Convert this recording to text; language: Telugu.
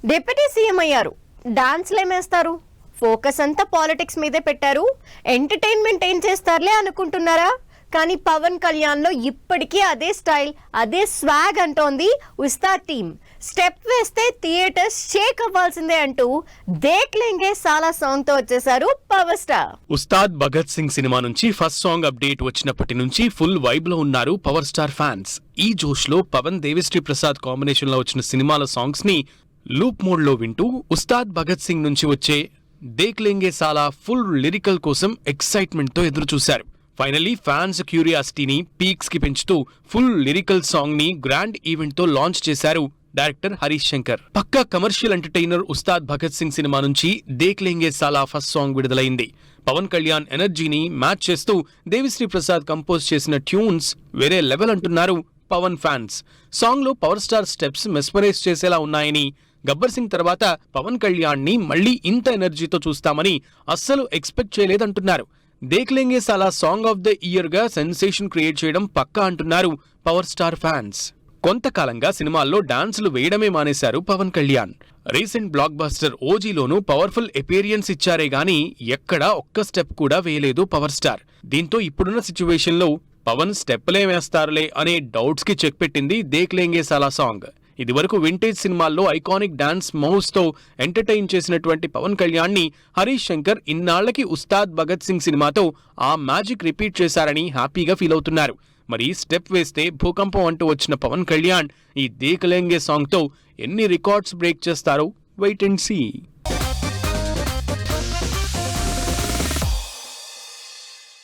డిప్యూటీ సీఎం అయ్యారు, డాన్స్లేమేస్తారు, ఫోకస్ అంతా పాలిటిక్స్ మీదే పెట్టారు, ఎంటర్టైన్మెంట్ ఏం చేస్తారులే అనుకుంటున్నారా? కానీ పవన్ కళ్యాణ్ లో ఇప్పటికీ అదే స్టైల్, అదే స్వాగ్ అంటోంది ఉస్తాద్ టీమ్. స్టెప్ వేస్తే థియేటర్స్ షేక్ అవ్వాల్సిందే అంటూ దేఖ్ లేంగే సాలా సాంగ్ తో వచ్చేసారు power star. Ustaad Bhagat Singh cinema నుంచి ఫస్ట్ సాంగ్ అప్డేట్ వచ్చినప్పటి నుంచి ఫుల్ వైబ్ లో ఉన్నారు పవర్ స్టార్ ఫ్యాన్స్. ఈ జోష్ లో పవన్ దేవిశ్రీ ప్రసాద్ కాంబినేషన్ లో వచ్చిన సినిమాల సాంగ్స్ ని లూప్ మోడ్ లో వింటూ ఉస్తాద్ భగత్ సింగ్ నుంచి వచ్చే దేఖ్ లేంగే సాలా ఫుల్ లిరికల్ కోసం ఎక్సైట్మెంట్ తో ఎదురు చూశారు. ఫైనలీ ఫ్యాన్స్ క్యూరియాసిటీని పీక్స్ కి పెంచుతూ ఫుల్ లిరికల్ సాంగ్ ని గ్రాండ్ ఈవెంట్ తో లాంచ్ చేశారు డైరెక్టర్ హరీష్ శంకర్. పక్కా commercial entertainer Ustaad Bhagat Singh cinema నుంచి దేఖ్ లేంగే సాలా ఫస్ట్ సాంగ్ విడుదలైంది. పవన్ కళ్యాణ్ ఎనర్జీని మ్యాచ్ చేస్తూ దేవిశ్రీ ప్రసాద్ కంపోజ్ చేసిన ట్యూన్స్ వేరే లెవెల్ అంటున్నారు పవన్ ఫ్యాన్స్. సాంగ్ లో పవర్ స్టార్ స్టెప్స్ మెస్మరైజ్ చేసేలా ఉన్నాయని, గబ్బర్ సింగ్ తర్వాత పవన్ కళ్యాణ్ ని మళ్లీ ఇంత ఎనర్జీతో చూస్తామని అస్సలు expect చేయలేదంటున్నారు. Dekh Lenge Saala song of the year గా సెన్సేషన్ క్రియేట్ చేయడం పక్కా అంటున్నారు పవర్ స్టార్ ఫ్యాన్స్. కొంతకాలంగా సినిమాల్లో డాన్సులు వేయడమే మానేశారు Pawan Kalyan. Recent blockbuster ఓజీలోనూ పవర్ఫుల్ ఎపీరియన్స్ ఇచ్చారే గానీ ఎక్కడా ఒక్క స్టెప్ కూడా వేయలేదు పవర్ స్టార్. దీంతో ఇప్పుడున్న సిచ్యువేషన్ లో పవన్ స్టెప్లే వేస్తారులే అనే డౌట్స్ కి చెక్ పెట్టింది దేఖ్ లేంగే సాలా సాంగ్. ఇదివరకు వింటేజ్ సినిమాల్లో ఐకానిక్ డాన్స్ మూవ్స్ తో ఎంటర్టైన్ చేసినటువంటి పవన్ కళ్యాణ్ ని హరీష్ శంకర్ ఇన్నాళ్లకి ఉస్తాద్ భగత్ సింగ్ సినిమాతో ఆ మ్యాజిక్ రిపీట్ చేశారని హ్యాపీగా ఫీల్ అవుతున్నారు. మరి స్టెప్ వేస్తే భూకంపం అంటూ వచ్చిన పవన్ కళ్యాణ్ ఈ దేఖ్ లేంగే సాంగ్ తో ఎన్ని రికార్డ్స్ బ్రేక్ చేస్తారో వెయిట్ అండ్ సీ.